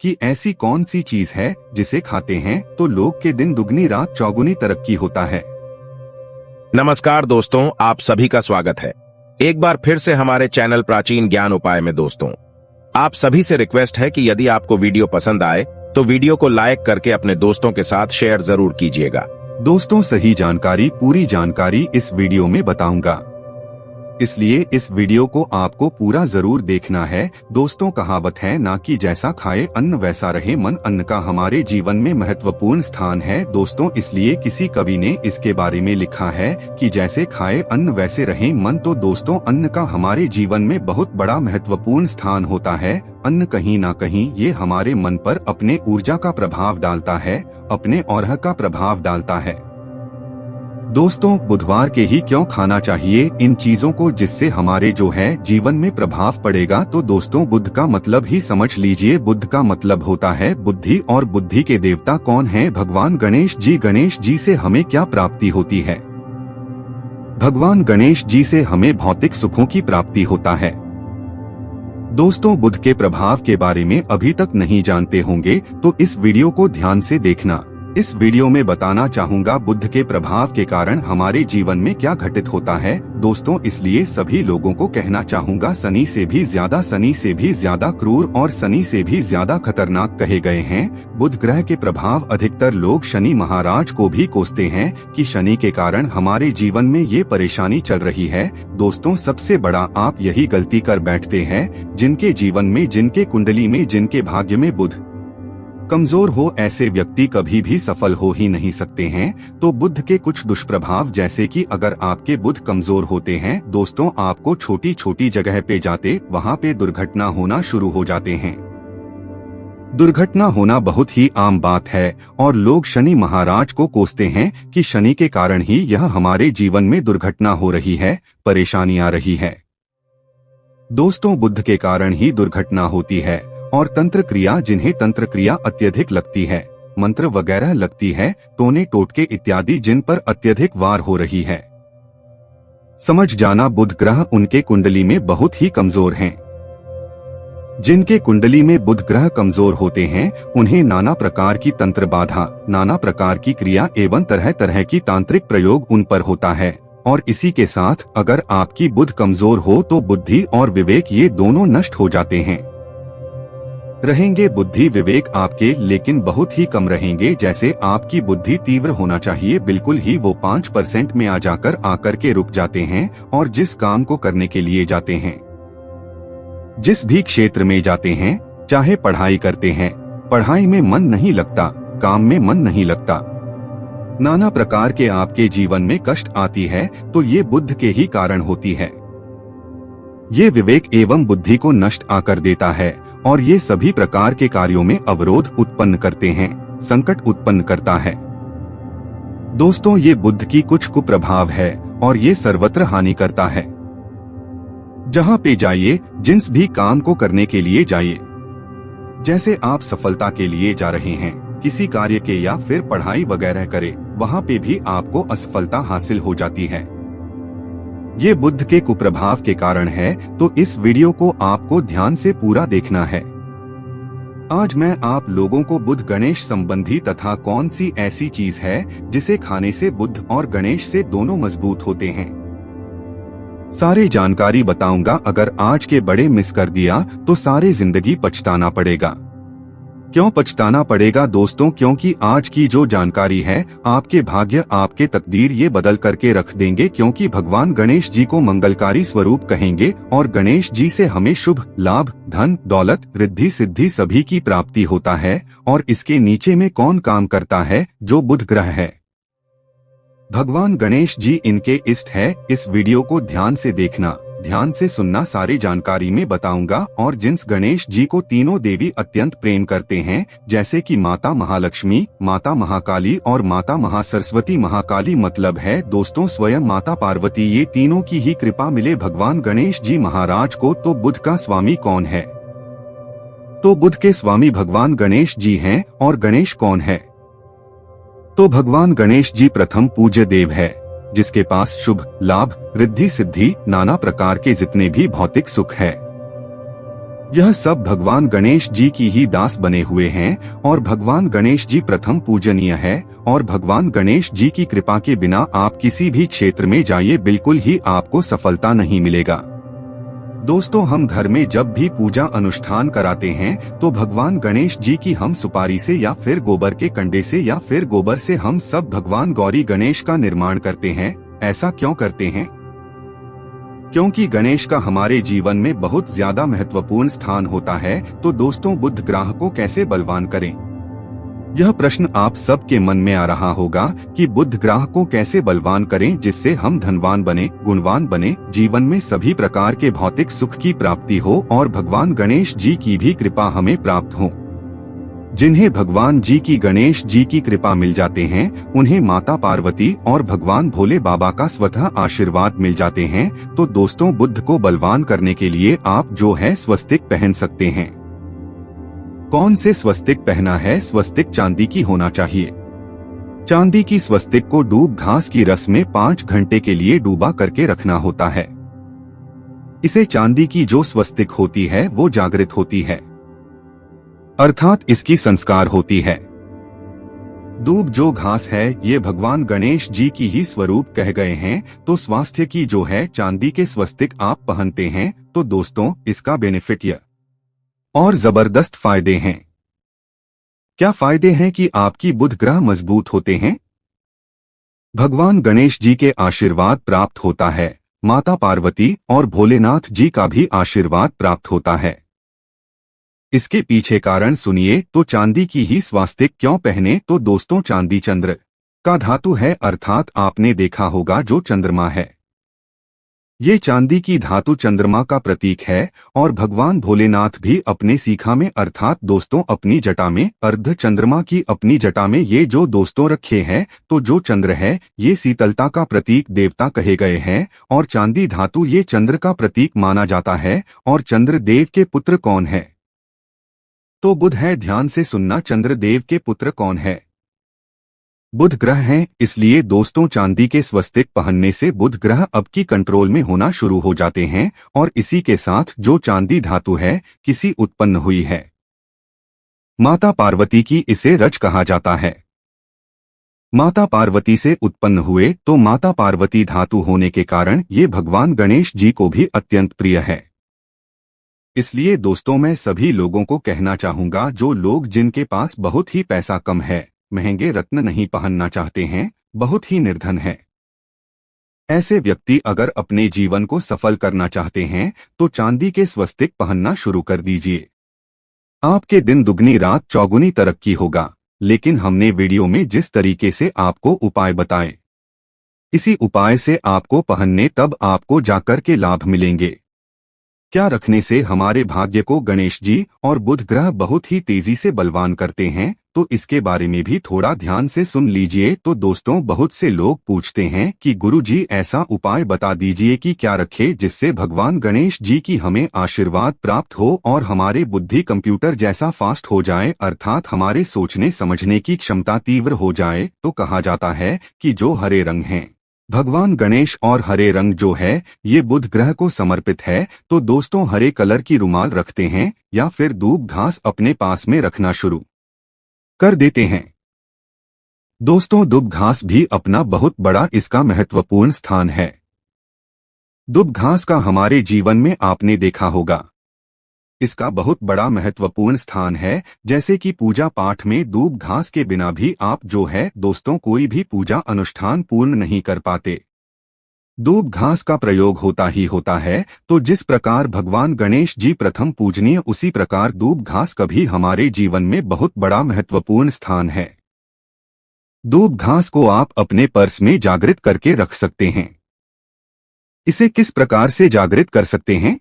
कि ऐसी कौन सी चीज है जिसे खाते हैं तो लोग के दिन दुगनी रात चौगुनी तरक्की होता है। नमस्कार दोस्तों, आप सभी का स्वागत है एक बार फिर से हमारे चैनल प्राचीन ज्ञान उपाय में। दोस्तों, आप सभी से रिक्वेस्ट है कि यदि आपको वीडियो पसंद आए तो वीडियो को लाइक करके अपने दोस्तों के साथ शेयर जरूर कीजिएगा। दोस्तों, सही जानकारी, पूरी जानकारी इस वीडियो में बताऊंगा, इसलिए इस वीडियो को आपको पूरा जरूर देखना है। दोस्तों, कहावत है ना कि जैसा खाए अन्न वैसा रहे मन, अन्न का हमारे जीवन में महत्वपूर्ण स्थान है। दोस्तों, इसलिए किसी कवि ने इसके बारे में लिखा है कि जैसे खाए अन्न वैसे रहे मन। तो दोस्तों, अन्न का हमारे जीवन में बहुत बड़ा महत्वपूर्ण स्थान होता है। अन्न कहीं ना कहीं ये हमारे मन पर अपने ऊर्जा का प्रभाव डालता है, अपने औरह का प्रभाव डालता है। दोस्तों, बुधवार के ही क्यों खाना चाहिए इन चीजों को जिससे हमारे जो है जीवन में प्रभाव पड़ेगा। तो दोस्तों, बुध का मतलब ही समझ लीजिए। बुध का मतलब होता है बुद्धि, और बुद्धि के देवता कौन है? भगवान गणेश जी। गणेश जी से हमें क्या प्राप्ति होती है? भगवान गणेश जी से हमें भौतिक सुखों की प्राप्ति होता है। दोस्तों, बुध के प्रभाव के बारे में अभी तक नहीं जानते होंगे तो इस वीडियो को ध्यान से देखना। इस वीडियो में बताना चाहूंगा बुध के प्रभाव के कारण हमारे जीवन में क्या घटित होता है। दोस्तों, इसलिए सभी लोगों को कहना चाहूंगा, शनि से भी ज्यादा क्रूर और शनि से भी ज्यादा खतरनाक कहे गए हैं बुध ग्रह के प्रभाव। अधिकतर लोग शनि महाराज को भी कोसते हैं कि शनि के कारण हमारे जीवन में ये परेशानी चल रही है। दोस्तों, सबसे बड़ा आप यही गलती कर बैठते हैं जिनके जीवन में, जिनके कुंडली में, जिनके भाग्य में बुध कमजोर हो, ऐसे व्यक्ति कभी भी सफल हो ही नहीं सकते हैं। तो बुध के कुछ दुष्प्रभाव, जैसे कि अगर आपके बुध कमजोर होते हैं दोस्तों, आपको छोटी छोटी जगह पे जाते वहाँ पे दुर्घटना होना शुरू हो जाते हैं। दुर्घटना होना बहुत ही आम बात है और लोग शनि महाराज को कोसते हैं कि शनि के कारण ही यह हमारे जीवन में दुर्घटना हो रही है, परेशानी आ रही है। दोस्तों, बुध के कारण ही दुर्घटना होती है। और तंत्र क्रिया, जिन्हें तंत्र क्रिया अत्यधिक लगती है, मंत्र वगैरह लगती है, टोने टोटके इत्यादि जिन पर अत्यधिक वार हो रही है, समझ जाना बुध ग्रह उनके कुंडली में बहुत ही कमजोर हैं। जिनके कुंडली में बुध ग्रह कमजोर होते हैं उन्हें नाना प्रकार की तंत्र बाधा, नाना प्रकार की क्रिया एवं तरह तरह की तांत्रिक प्रयोग उन पर होता है। और इसी के साथ अगर आपकी बुध कमजोर हो तो बुद्धि और विवेक ये दोनों नष्ट हो जाते हैं। रहेंगे बुद्धि विवेक आपके, लेकिन बहुत ही कम रहेंगे। जैसे आपकी बुद्धि तीव्र होना चाहिए, बिल्कुल ही वो 5% में आकर के रुक जाते हैं। और जिस काम को करने के लिए जाते हैं, जिस भी क्षेत्र में जाते हैं, चाहे पढ़ाई करते हैं, पढ़ाई में मन नहीं लगता, काम में मन नहीं लगता, नाना प्रकार के आपके जीवन में कष्ट आती है, तो ये बुध के ही कारण होती है। ये विवेक एवं बुद्धि को नष्ट आकर देता है और ये सभी प्रकार के कार्यों में अवरोध उत्पन्न करते हैं, संकट उत्पन्न करता है। दोस्तों, ये बुध की कुछ कुप्रभाव है और ये सर्वत्र हानि करता है। जहाँ पे जाइए, जिस भी काम को करने के लिए जाइए, जैसे आप सफलता के लिए जा रहे हैं किसी कार्य के या फिर पढ़ाई वगैरह करें, वहाँ पे भी आपको असफलता हासिल हो जाती है। ये बुध के कुप्रभाव के कारण है। तो इस वीडियो को आपको ध्यान से पूरा देखना है। आज मैं आप लोगों को बुध गणेश संबंधी तथा कौन सी ऐसी चीज है जिसे खाने से बुध और गणेश से दोनों मजबूत होते हैं, सारी जानकारी बताऊंगा। अगर आज के बड़े मिस कर दिया तो सारी जिंदगी पछताना पड़ेगा। क्यों पछताना पड़ेगा दोस्तों? क्योंकि आज की जो जानकारी है आपके भाग्य, आपके तकदीर ये बदल करके रख देंगे। क्योंकि भगवान गणेश जी को मंगलकारी स्वरूप कहेंगे और गणेश जी से हमें शुभ लाभ, धन, दौलत, रिद्धि, सिद्धि सभी की प्राप्ति होता है। और इसके नीचे में कौन काम करता है? जो बुध ग्रह है, भगवान गणेश जी इनके इष्ट है। इस वीडियो को ध्यान से देखना, ध्यान से सुनना, सारी जानकारी में बताऊंगा। और जिस गणेश जी को तीनों देवी अत्यंत प्रेम करते हैं, जैसे कि माता महालक्ष्मी, माता महाकाली और माता महासरस्वती। महाकाली मतलब है दोस्तों स्वयं माता पार्वती, ये तीनों की ही कृपा मिले भगवान गणेश जी महाराज को। तो बुध का स्वामी कौन है? तो बुध के स्वामी भगवान गणेश जी हैं। और गणेश कौन है? तो भगवान गणेश जी प्रथम पूज्य देव है, जिसके पास शुभ लाभ, रिद्धि, सिद्धि, नाना प्रकार के जितने भी भौतिक सुख है यह सब भगवान गणेश जी की ही दास बने हुए हैं और भगवान गणेश जी प्रथम पूजनीय है और भगवान गणेश जी की कृपा के बिना आप किसी भी क्षेत्र में जाइए बिल्कुल ही आपको सफलता नहीं मिलेगा। दोस्तों, हम घर में जब भी पूजा अनुष्ठान कराते हैं तो भगवान गणेश जी की हम सुपारी से या फिर गोबर के कंडे से या फिर गोबर से हम सब भगवान गौरी गणेश का निर्माण करते हैं। ऐसा क्यों करते हैं? क्योंकि गणेश का हमारे जीवन में बहुत ज्यादा महत्वपूर्ण स्थान होता है। तो दोस्तों, बुध ग्रह को कैसे बलवान करें? यह प्रश्न आप सबके मन में आ रहा होगा कि बुध ग्रह को कैसे बलवान करें जिससे हम धनवान बने, गुणवान बने, जीवन में सभी प्रकार के भौतिक सुख की प्राप्ति हो और भगवान गणेश जी की भी कृपा हमें प्राप्त हो। जिन्हें भगवान जी की गणेश जी की कृपा मिल जाते हैं उन्हें माता पार्वती और भगवान भोले बाबा का स्वतः आशीर्वाद मिल जाते हैं। तो दोस्तों, बुध को बलवान करने के लिए आप जो है स्वस्तिक पहन सकते हैं। कौन से स्वस्तिक पहना है? स्वस्तिक चांदी की होना चाहिए। चांदी की स्वस्तिक को दूब घास की रस में 5 घंटे के लिए डूबा करके रखना होता है। इसे चांदी की जो स्वस्तिक होती है वो जागृत होती है, अर्थात इसकी संस्कार होती है। दूब जो घास है ये भगवान गणेश जी की ही स्वरूप कह गए हैं। तो स्वास्थ्य की जो है चांदी के स्वस्तिक आप पहनते हैं तो दोस्तों, इसका बेनिफिट यह और जबरदस्त फायदे हैं। क्या फायदे हैं? कि आपकी बुध ग्रह मजबूत होते हैं, भगवान गणेश जी के आशीर्वाद प्राप्त होता है, माता पार्वती और भोलेनाथ जी का भी आशीर्वाद प्राप्त होता है। इसके पीछे कारण सुनिए। तो चांदी की ही स्वास्तिक क्यों पहने? तो दोस्तों, चांदी चंद्र का धातु है, अर्थात आपने देखा होगा जो चंद्रमा है ये चांदी की धातु चंद्रमा का प्रतीक है। और भगवान भोलेनाथ भी अपने सीखा में अर्थात दोस्तों अपनी जटा में अर्ध चंद्रमा की अपनी जटा में ये जो दोस्तों रखे हैं। तो जो चंद्र है ये शीतलता का प्रतीक देवता कहे गए हैं और चांदी धातु ये चंद्र का प्रतीक माना जाता है। और चंद्र देव के पुत्र कौन है? तो बुध है। ध्यान से सुनना, चंद्रदेव के पुत्र कौन है? बुध ग्रह हैं। इसलिए दोस्तों, चांदी के स्वस्तिक पहनने से बुध ग्रह अब की कंट्रोल में होना शुरू हो जाते हैं। और इसी के साथ जो चांदी धातु है किसी उत्पन्न हुई है माता पार्वती की, इसे रज कहा जाता है। माता पार्वती से उत्पन्न हुए तो माता पार्वती धातु होने के कारण ये भगवान गणेश जी को भी अत्यंत प्रिय है। इसलिए दोस्तों, मैं सभी लोगों को कहना चाहूंगा, जो लोग जिनके पास बहुत ही पैसा कम है, महंगे रत्न नहीं पहनना चाहते हैं, बहुत ही निर्धन है, ऐसे व्यक्ति अगर अपने जीवन को सफल करना चाहते हैं तो चांदी के स्वस्तिक पहनना शुरू कर दीजिए। आपके दिन दुगनी रात चौगुनी तरक्की होगा। लेकिन हमने वीडियो में जिस तरीके से आपको उपाय बताए, इसी उपाय से आपको पहनने तब आपको जाकर के लाभ मिलेंगे। क्या रखने से हमारे भाग्य को गणेश जी और बुध ग्रह बहुत ही तेजी से बलवान करते हैं? तो इसके बारे में भी थोड़ा ध्यान से सुन लीजिए। तो दोस्तों, बहुत से लोग पूछते हैं कि गुरुजी ऐसा उपाय बता दीजिए कि क्या रखे जिससे भगवान गणेश जी की हमें आशीर्वाद प्राप्त हो और हमारे बुद्धि कंप्यूटर जैसा फास्ट हो जाए, अर्थात हमारे सोचने समझने की क्षमता तीव्र हो जाए। तो कहा जाता है कि जो हरे रंग हैं भगवान गणेश और हरे रंग जो है ये बुध ग्रह को समर्पित है। तो दोस्तों, हरे कलर की रुमाल रखते हैं या फिर दूब घास अपने पास में रखना शुरू कर देते हैं। दोस्तों, दूब घास भी अपना बहुत बड़ा इसका महत्वपूर्ण स्थान है। दूब घास का हमारे जीवन में आपने देखा होगा इसका बहुत बड़ा महत्वपूर्ण स्थान है। जैसे कि पूजा पाठ में दूब घास के बिना भी आप जो है दोस्तों कोई भी पूजा अनुष्ठान पूर्ण नहीं कर पाते। दूब घास का प्रयोग होता ही होता है। तो जिस प्रकार भगवान गणेश जी प्रथम पूजनीय, उसी प्रकार दूब घास का भी हमारे जीवन में बहुत बड़ा महत्वपूर्ण स्थान है। दूब घास को आप अपने पर्स में जागृत करके रख सकते हैं। इसे किस प्रकार से जागृत कर सकते हैं?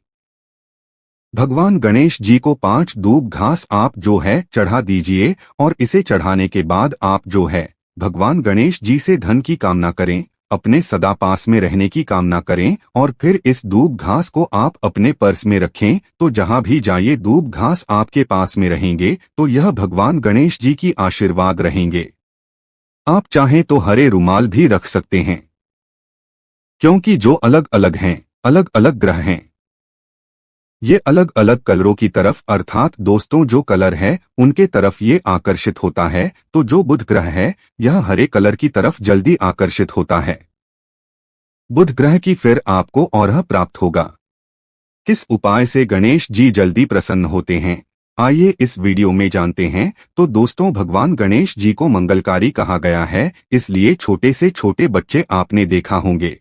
भगवान गणेश जी को 5 दूब घास आप जो है चढ़ा दीजिए और इसे चढ़ाने के बाद आप जो है भगवान गणेश जी से धन की कामना करें, अपने सदा पास में रहने की कामना करें और फिर इस दूब घास को आप अपने पर्स में रखें। तो जहां भी जाइए दूब घास आपके पास में रहेंगे तो यह भगवान गणेश जी की आशीर्वाद रहेंगे। आप चाहें तो हरे रुमाल भी रख सकते हैं, क्योंकि जो अलग अलग हैं, अलग अलग ग्रह हैं। ये अलग अलग कलरों की तरफ अर्थात दोस्तों जो कलर है उनके तरफ ये आकर्षित होता है, तो जो बुध ग्रह है यह हरे कलर की तरफ जल्दी आकर्षित होता है। बुध ग्रह की फिर आपको और प्राप्त होगा। किस उपाय से गणेश जी जल्दी प्रसन्न होते हैं, आइए इस वीडियो में जानते हैं। तो दोस्तों, भगवान गणेश जी को मंगलकारी कहा गया है, इसलिए छोटे से छोटे बच्चे आपने देखा होंगे।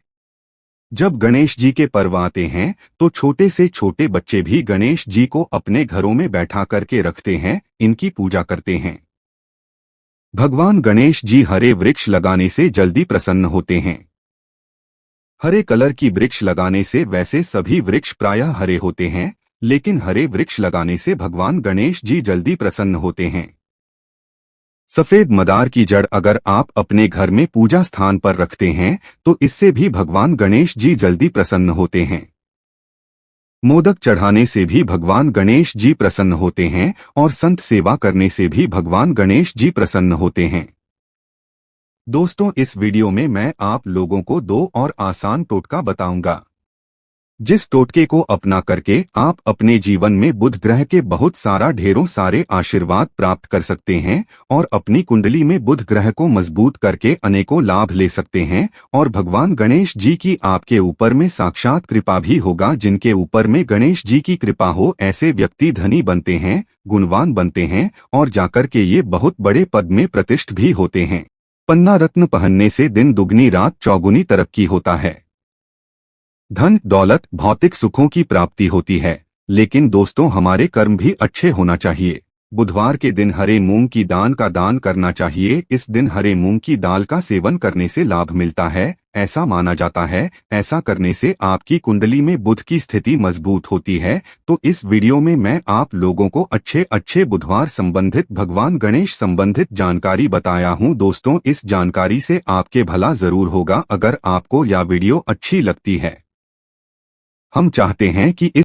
जब गणेश जी के पर्व आते हैं तो छोटे से छोटे बच्चे भी गणेश जी को अपने घरों में बैठा करके रखते हैं, इनकी पूजा करते हैं। भगवान गणेश जी हरे वृक्ष लगाने से जल्दी प्रसन्न होते हैं। हरे कलर की वृक्ष लगाने से वैसे सभी वृक्ष प्रायः हरे होते हैं, लेकिन हरे वृक्ष लगाने से भगवान गणेश जी जल्दी प्रसन्न होते हैं। सफेद मदार की जड़ अगर आप अपने घर में पूजा स्थान पर रखते हैं तो इससे भी भगवान गणेश जी जल्दी प्रसन्न होते हैं। मोदक चढ़ाने से भी भगवान गणेश जी प्रसन्न होते हैं और संत सेवा करने से भी भगवान गणेश जी प्रसन्न होते हैं। दोस्तों, इस वीडियो में मैं आप लोगों को 2 और आसान टोटका बताऊंगा, जिस टोटके को अपना करके आप अपने जीवन में बुध ग्रह के बहुत सारा ढेरों सारे आशीर्वाद प्राप्त कर सकते हैं और अपनी कुंडली में बुध ग्रह को मजबूत करके अनेकों लाभ ले सकते हैं। और भगवान गणेश जी की आपके ऊपर में साक्षात कृपा भी होगा। जिनके ऊपर में गणेश जी की कृपा हो ऐसे व्यक्ति धनी बनते हैं, गुणवान बनते हैं और जाकर के ये बहुत बड़े पद में प्रतिष्ठित भी होते हैं। पन्ना रत्न पहनने से दिन दुगनी रात चौगुनी तरक्की होता है। धन दौलत भौतिक सुखों की प्राप्ति होती है, लेकिन दोस्तों हमारे कर्म भी अच्छे होना चाहिए। बुधवार के दिन हरे मूंग की दाल का दान करना चाहिए। इस दिन हरे मूंग की दाल का सेवन करने से लाभ मिलता है, ऐसा माना जाता है। ऐसा करने से आपकी कुंडली में बुध की स्थिति मजबूत होती है। तो इस वीडियो में मैं आप लोगों को अच्छे अच्छे बुधवार संबंधित भगवान गणेश संबंधित जानकारी बताया हूं। दोस्तों, इस जानकारी से आपके भला जरूर होगा। अगर आपको यह वीडियो अच्छी लगती है, हम चाहते हैं कि